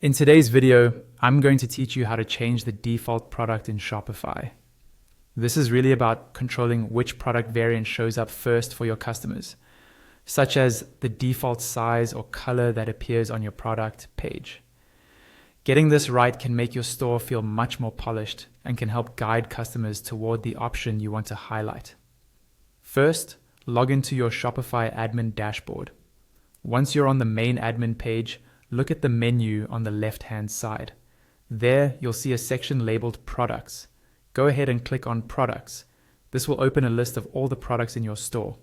In today's video, I'm going to teach you how to change the default product in Shopify. This is really about controlling which product variant shows up first for your customers, such as the default size or color that appears on your product page. Getting this right can make your store feel much more polished and can help guide customers toward the option you want to highlight. First, log into your Shopify admin dashboard. Once you're on the main admin page, look at the menu on the left-hand side. There, you'll see a section labeled Products. Go ahead and click on Products. This will open a list of all the products in your store.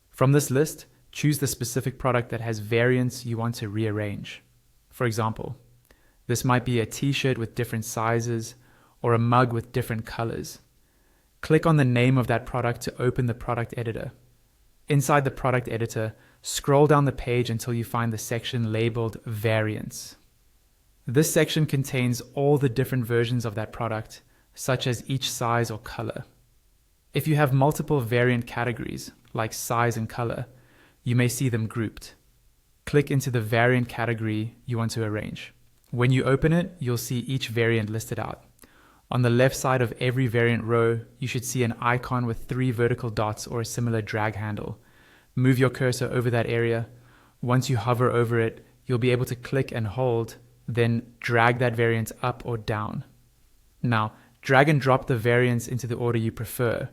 From this list, choose the specific product that has variants you want to rearrange. For example, this might be a t-shirt with different sizes or a mug with different colors. Click on the name of that product to open the product editor. Inside the product editor, scroll down the page until you find the section labeled Variants. This section contains all the different versions of that product, such as each size or color. If you have multiple variant categories, like size and color, you may see them grouped. Click into the variant category you want to arrange. When you open it, you'll see each variant listed out. On the left side of every variant row, you should see an icon with 3 vertical dots or a similar drag handle. Move your cursor over that area. Once you hover over it, you'll be able to click and hold, then drag that variant up or down. Now, drag and drop the variants into the order you prefer.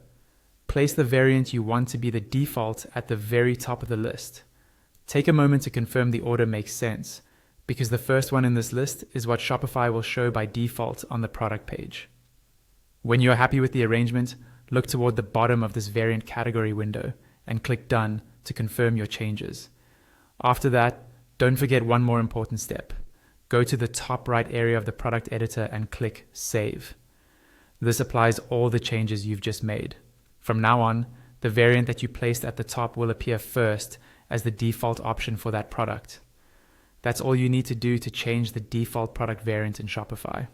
Place the variant you want to be the default at the very top of the list. Take a moment to confirm the order makes sense, because the first one in this list is what Shopify will show by default on the product page. When you're happy with the arrangement, look toward the bottom of this variant category window and click Done to confirm your changes. After that, don't forget one more important step. Go to the top right area of the product editor and click Save. This applies all the changes you've just made. From now on, the variant that you placed at the top will appear first as the default option for that product. That's all you need to do to change the default product variant in Shopify.